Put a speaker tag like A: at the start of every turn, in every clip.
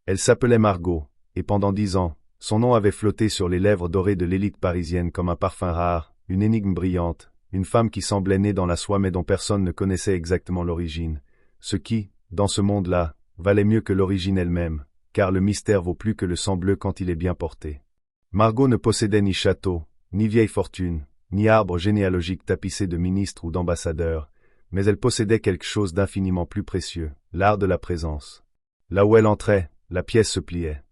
A: Elle s'appelait Margot, et pendant 10 ans, son nom avait flotté sur les lèvres dorées de l'élite parisienne comme un parfum rare, une énigme brillante, une femme qui semblait née dans la soie mais dont personne ne connaissait exactement l'origine. Ce qui, dans ce monde-là, valait mieux que l'origine elle-même, car le mystère vaut plus que le sang bleu quand il est bien porté. Margot ne possédait ni château, ni vieille fortune, ni arbre généalogique tapissé de ministres ou d'ambassadeurs, mais elle possédait quelque chose d'infiniment plus précieux, l'art de la présence. Là où elle entrait, la pièce se pliait.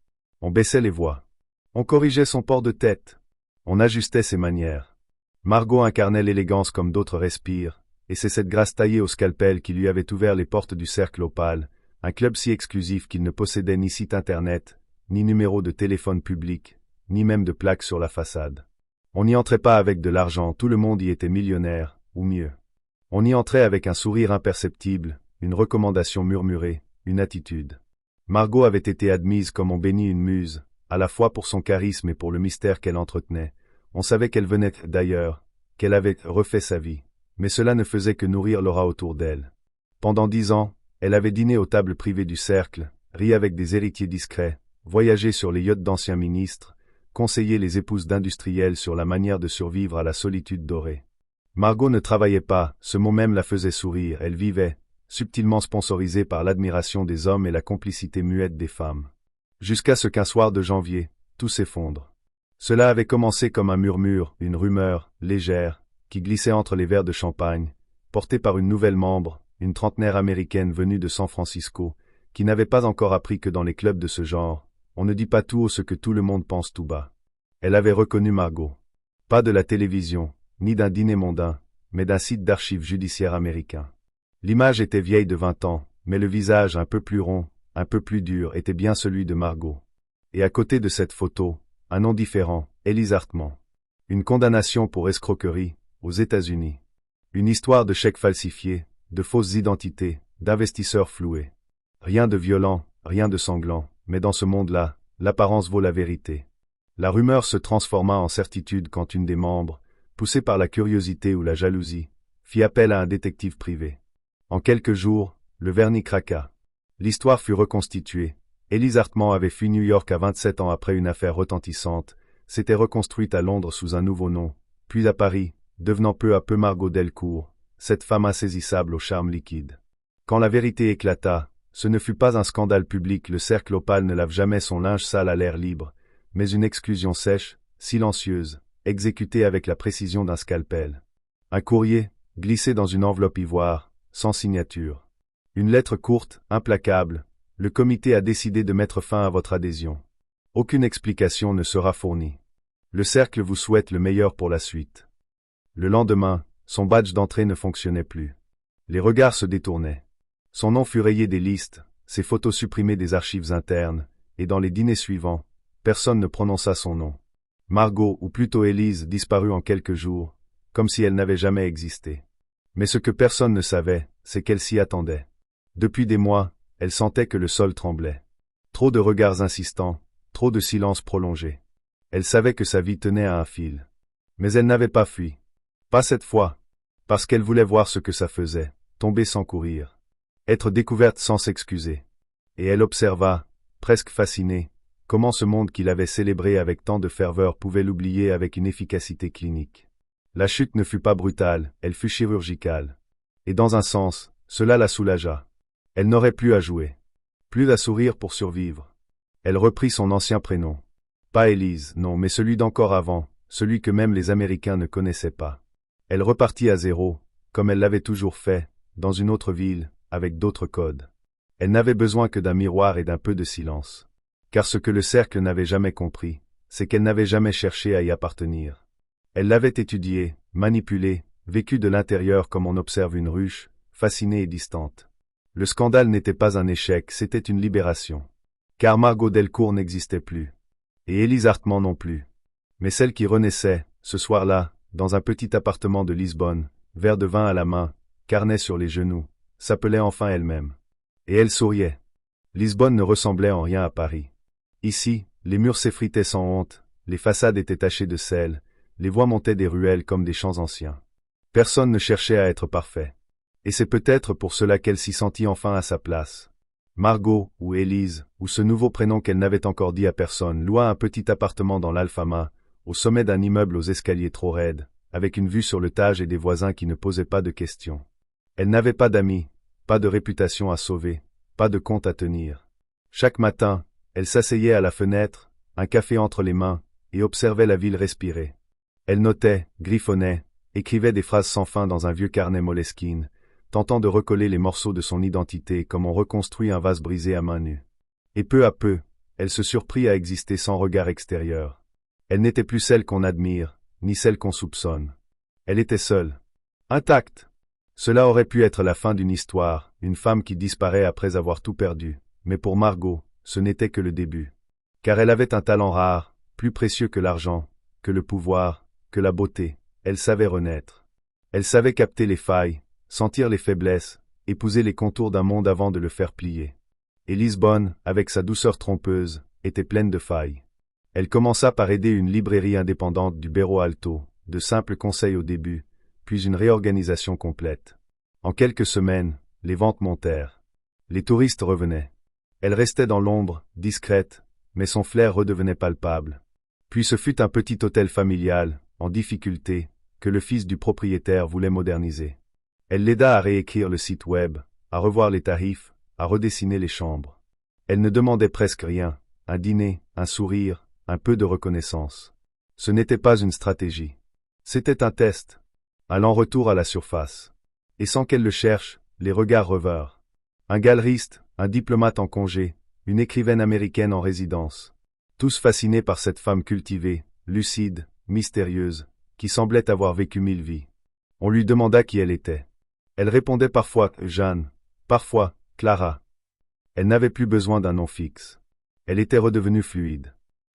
A: On baissait les voix. On corrigeait son port de tête. On ajustait ses manières. Margot incarnait l'élégance comme d'autres respirent, et c'est cette grâce taillée au scalpel qui lui avait ouvert les portes du Cercle Opale, un club si exclusif qu'il ne possédait ni site internet, ni numéro de téléphone public, ni même de plaque sur la façade. On n'y entrait pas avec de l'argent, tout le monde y était millionnaire, ou mieux. On y entrait avec un sourire imperceptible, une recommandation murmurée, une attitude. Margot avait été admise comme on bénit une muse, à la fois pour son charisme et pour le mystère qu'elle entretenait. On savait qu'elle venait d'ailleurs, qu'elle avait refait sa vie, mais cela ne faisait que nourrir l'aura autour d'elle. Pendant 10 ans, elle avait dîné aux tables privées du cercle, ri avec des héritiers discrets, voyagé sur les yachts d'anciens ministres, conseillé les épouses d'industriels sur la manière de survivre à la solitude dorée. Margot ne travaillait pas, ce mot même la faisait sourire, elle vivait, subtilement sponsorisée par l'admiration des hommes et la complicité muette des femmes. Jusqu'à ce qu'un soir de janvier, tout s'effondre. Cela avait commencé comme un murmure, une rumeur, légère, qui glissait entre les verres de champagne, portée par une nouvelle membre, une trentenaire américaine venue de San Francisco, qui n'avait pas encore appris que dans les clubs de ce genre, on ne dit pas tout haut ce que tout le monde pense tout bas. Elle avait reconnu Margot. Pas de la télévision, ni d'un dîner mondain, mais d'un site d'archives judiciaires américain. L'image était vieille de 20 ans, mais le visage un peu plus rond, un peu plus dur, était bien celui de Margot. Et à côté de cette photo, un nom différent, Élise Hartmann. Une condamnation pour escroquerie, aux États-Unis. Une histoire de chèques falsifiés, de fausses identités, d'investisseurs floués. Rien de violent, rien de sanglant, mais dans ce monde-là, l'apparence vaut la vérité. La rumeur se transforma en certitude quand une des membres, poussée par la curiosité ou la jalousie, fit appel à un détective privé. En quelques jours, le vernis craqua. L'histoire fut reconstituée. Élise Hartmann avait fui New York à 27 ans après une affaire retentissante, s'était reconstruite à Londres sous un nouveau nom, puis à Paris, devenant peu à peu Margot Delcourt, cette femme insaisissable au charme liquide. Quand la vérité éclata, ce ne fut pas un scandale public, le Cercle Opale ne lave jamais son linge sale à l'air libre, mais une exclusion sèche, silencieuse, exécutée avec la précision d'un scalpel. Un courrier, glissé dans une enveloppe ivoire, sans signature. Une lettre courte, implacable. Le comité a décidé de mettre fin à votre adhésion. Aucune explication ne sera fournie. Le cercle vous souhaite le meilleur pour la suite. Le lendemain, son badge d'entrée ne fonctionnait plus. Les regards se détournaient. Son nom fut rayé des listes, ses photos supprimées des archives internes, et dans les dîners suivants, personne ne prononça son nom. Margot, ou plutôt Élise, disparut en quelques jours, comme si elle n'avait jamais existé. Mais ce que personne ne savait, c'est qu'elle s'y attendait. Depuis des mois, elle sentait que le sol tremblait. Trop de regards insistants, trop de silences prolongés. Elle savait que sa vie tenait à un fil. Mais elle n'avait pas fui. Pas cette fois. Parce qu'elle voulait voir ce que ça faisait, tomber sans courir. Être découverte sans s'excuser. Et elle observa, presque fascinée, comment ce monde qu'il avait célébré avec tant de ferveur pouvait l'oublier avec une efficacité clinique. La chute ne fut pas brutale, elle fut chirurgicale. Et dans un sens, cela la soulagea. Elle n'aurait plus à jouer. Plus à sourire pour survivre. Elle reprit son ancien prénom. Pas Élise, non, mais celui d'encore avant, celui que même les Américains ne connaissaient pas. Elle repartit à zéro, comme elle l'avait toujours fait, dans une autre ville, avec d'autres codes. Elle n'avait besoin que d'un miroir et d'un peu de silence. Car ce que le cercle n'avait jamais compris, c'est qu'elle n'avait jamais cherché à y appartenir. Elle l'avait étudié, manipulé, vécu de l'intérieur comme on observe une ruche, fascinée et distante. Le scandale n'était pas un échec, c'était une libération. Car Margot Delcourt n'existait plus. Et Élise Hartmann non plus. Mais celle qui renaissait, ce soir-là, dans un petit appartement de Lisbonne, verre de vin à la main, carnet sur les genoux, s'appelait enfin elle-même. Et elle souriait. Lisbonne ne ressemblait en rien à Paris. Ici, les murs s'effritaient sans honte, les façades étaient tachées de sel, les voix montaient des ruelles comme des champs anciens. Personne ne cherchait à être parfait. Et c'est peut-être pour cela qu'elle s'y sentit enfin à sa place. Margot, ou Élise, ou ce nouveau prénom qu'elle n'avait encore dit à personne, loua un petit appartement dans l'Alfama, au sommet d'un immeuble aux escaliers trop raides, avec une vue sur le Tage et des voisins qui ne posaient pas de questions. Elle n'avait pas d'amis, pas de réputation à sauver, pas de compte à tenir. Chaque matin, elle s'asseyait à la fenêtre, un café entre les mains, et observait la ville respirer. Elle notait, griffonnait, écrivait des phrases sans fin dans un vieux carnet Moleskine, tentant de recoller les morceaux de son identité comme on reconstruit un vase brisé à main nue. Et peu à peu, elle se surprit à exister sans regard extérieur. Elle n'était plus celle qu'on admire, ni celle qu'on soupçonne. Elle était seule. Intacte. Cela aurait pu être la fin d'une histoire, une femme qui disparaît après avoir tout perdu. Mais pour Margot, ce n'était que le début. Car elle avait un talent rare, plus précieux que l'argent, que le pouvoir, que la beauté. Elle savait renaître. Elle savait capter les failles, sentir les faiblesses, épouser les contours d'un monde avant de le faire plier. Et Lisbonne, avec sa douceur trompeuse, était pleine de failles. Elle commença par aider une librairie indépendante du Bairro Alto, de simples conseils au début, puis une réorganisation complète. En quelques semaines, les ventes montèrent. Les touristes revenaient. Elle restait dans l'ombre, discrète, mais son flair redevenait palpable. Puis ce fut un petit hôtel familial, en difficulté, que le fils du propriétaire voulait moderniser. Elle l'aida à réécrire le site web, à revoir les tarifs, à redessiner les chambres. Elle ne demandait presque rien, un dîner, un sourire, un peu de reconnaissance. Ce n'était pas une stratégie. C'était un test, un lent retour à la surface. Et sans qu'elle le cherche, les regards revinrent. Un galeriste, un diplomate en congé, une écrivaine américaine en résidence. Tous fascinés par cette femme cultivée, lucide, mystérieuse, qui semblait avoir vécu 1000 vies. On lui demanda qui elle était. Elle répondait parfois Jeanne, parfois Clara. Elle n'avait plus besoin d'un nom fixe. Elle était redevenue fluide.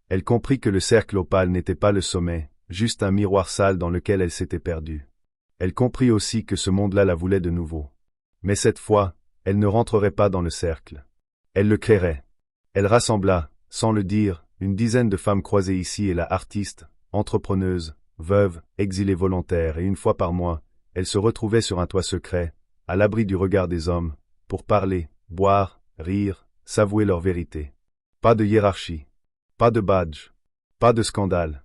A: Elle comprit que le cercle opale n'était pas le sommet, juste un miroir sale dans lequel elle s'était perdue. Elle comprit aussi que ce monde-là la voulait de nouveau. Mais cette fois, elle ne rentrerait pas dans le cercle. Elle le créerait. Elle rassembla, sans le dire, une dizaine de femmes croisées ici et là artistes, entrepreneuses, veuves, exilées volontaires et une fois par mois, elle se retrouvait sur un toit secret, à l'abri du regard des hommes, pour parler, boire, rire, s'avouer leur vérité. Pas de hiérarchie. Pas de badge. Pas de scandale.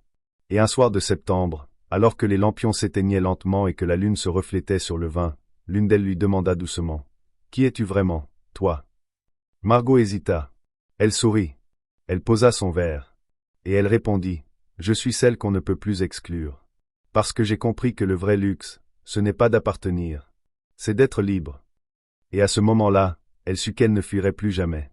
A: Et un soir de septembre, alors que les lampions s'éteignaient lentement et que la lune se reflétait sur le vin, l'une d'elles lui demanda doucement. « Qui es-tu vraiment, toi ?» Margot hésita. Elle sourit. Elle posa son verre. Et elle répondit. « Je suis celle qu'on ne peut plus exclure. Parce que j'ai compris que le vrai luxe, ce n'est pas d'appartenir. C'est d'être libre. » Et à ce moment-là, elle sut qu'elle ne fuirait plus jamais.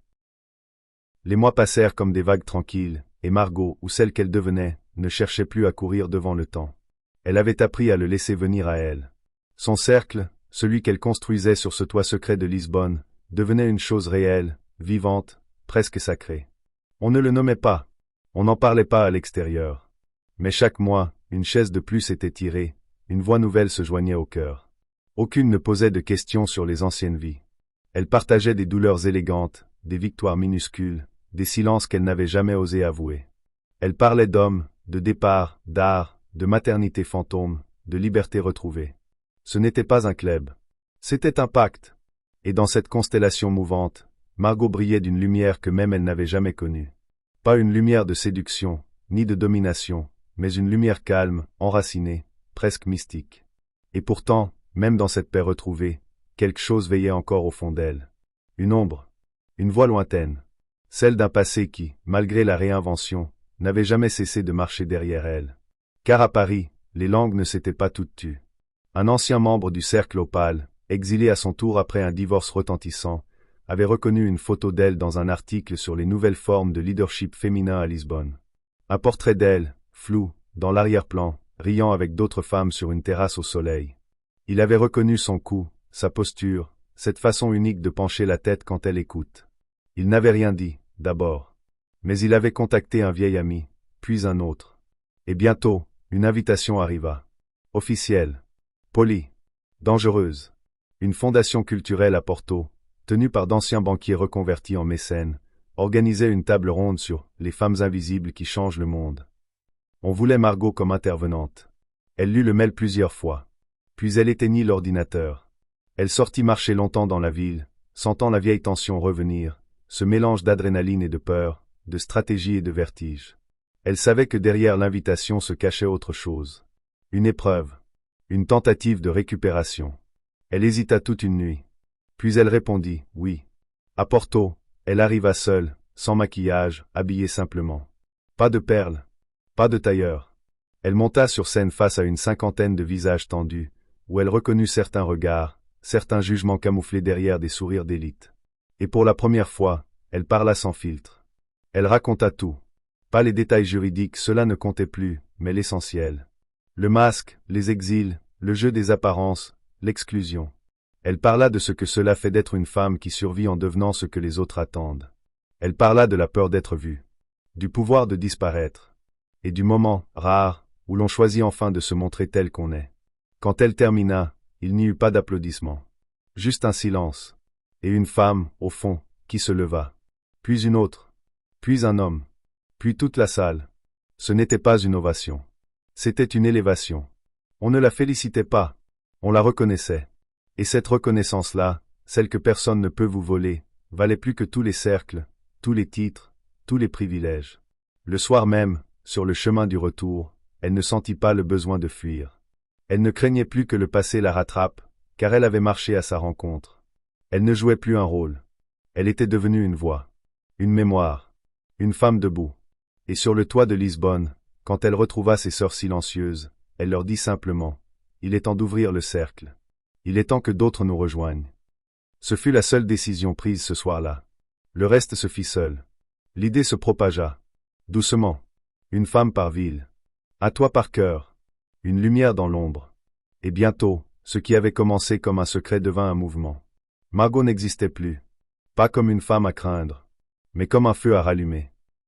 A: Les mois passèrent comme des vagues tranquilles, et Margot, ou celle qu'elle devenait, ne cherchait plus à courir devant le temps. Elle avait appris à le laisser venir à elle. Son cercle, celui qu'elle construisait sur ce toit secret de Lisbonne, devenait une chose réelle, vivante, presque sacrée. On ne le nommait pas. On n'en parlait pas à l'extérieur. Mais chaque mois, une chaise de plus était tirée, une voix nouvelle se joignait au cœur. Aucune ne posait de questions sur les anciennes vies. Elle partageait des douleurs élégantes, des victoires minuscules, des silences qu'elle n'avait jamais osé avouer. Elle parlait d'hommes, de départ, d'art, de maternité fantôme, de liberté retrouvée. Ce n'était pas un club. C'était un pacte. Et dans cette constellation mouvante, Margot brillait d'une lumière que même elle n'avait jamais connue. Pas une lumière de séduction, ni de domination, mais une lumière calme, enracinée, presque mystique. Et pourtant, même dans cette paix retrouvée, quelque chose veillait encore au fond d'elle. Une ombre. Une voix lointaine. Celle d'un passé qui, malgré la réinvention, n'avait jamais cessé de marcher derrière elle. Car à Paris, les langues ne s'étaient pas toutes tues. Un ancien membre du cercle opale, exilé à son tour après un divorce retentissant, avait reconnu une photo d'elle dans un article sur les nouvelles formes de leadership féminin à Lisbonne. Un portrait d'elle, flou, dans l'arrière-plan, riant avec d'autres femmes sur une terrasse au soleil. Il avait reconnu son cou, sa posture, cette façon unique de pencher la tête quand elle écoute. Il n'avait rien dit, d'abord. Mais il avait contacté un vieil ami, puis un autre. Et bientôt, une invitation arriva. Officielle. Polie. Dangereuse. Une fondation culturelle à Porto, tenue par d'anciens banquiers reconvertis en mécènes, organisait une table ronde sur « Les femmes invisibles qui changent le monde ». On voulait Margot comme intervenante. Elle lut le mail plusieurs fois. Puis elle éteignit l'ordinateur. Elle sortit marcher longtemps dans la ville, sentant la vieille tension revenir, ce mélange d'adrénaline et de peur, de stratégie et de vertige. Elle savait que derrière l'invitation se cachait autre chose. Une épreuve. Une tentative de récupération. Elle hésita toute une nuit. Puis elle répondit, oui. À Porto, elle arriva seule, sans maquillage, habillée simplement. Pas de perles. Pas de tailleur. Elle monta sur scène face à une cinquantaine de visages tendus, où elle reconnut certains regards, certains jugements camouflés derrière des sourires d'élite. Et pour la première fois, elle parla sans filtre. Elle raconta tout. Pas les détails juridiques, cela ne comptait plus, mais l'essentiel. Le masque, les exils, le jeu des apparences, l'exclusion. Elle parla de ce que cela fait d'être une femme qui survit en devenant ce que les autres attendent. Elle parla de la peur d'être vue, du pouvoir de disparaître, et du moment, rare, où l'on choisit enfin de se montrer tel qu'on est. Quand elle termina, il n'y eut pas d'applaudissements. Juste un silence. Et une femme, au fond, qui se leva. Puis une autre. Puis un homme. Puis toute la salle. Ce n'était pas une ovation. C'était une élévation. On ne la félicitait pas. On la reconnaissait. Et cette reconnaissance-là, celle que personne ne peut vous voler, valait plus que tous les cercles, tous les titres, tous les privilèges. Le soir même, sur le chemin du retour, elle ne sentit pas le besoin de fuir. Elle ne craignait plus que le passé la rattrape, car elle avait marché à sa rencontre. Elle ne jouait plus un rôle. Elle était devenue une voix, une mémoire, une femme debout. Et sur le toit de Lisbonne, quand elle retrouva ses sœurs silencieuses, elle leur dit simplement, « Il est temps d'ouvrir le cercle. Il est temps que d'autres nous rejoignent. » Ce fut la seule décision prise ce soir-là. Le reste se fit seul. L'idée se propagea. Doucement. Une femme par ville. Un toit par cœur. Une lumière dans l'ombre. Et bientôt, ce qui avait commencé comme un secret devint un mouvement. Margot n'existait plus. Pas comme une femme à craindre, mais comme un feu à rallumer.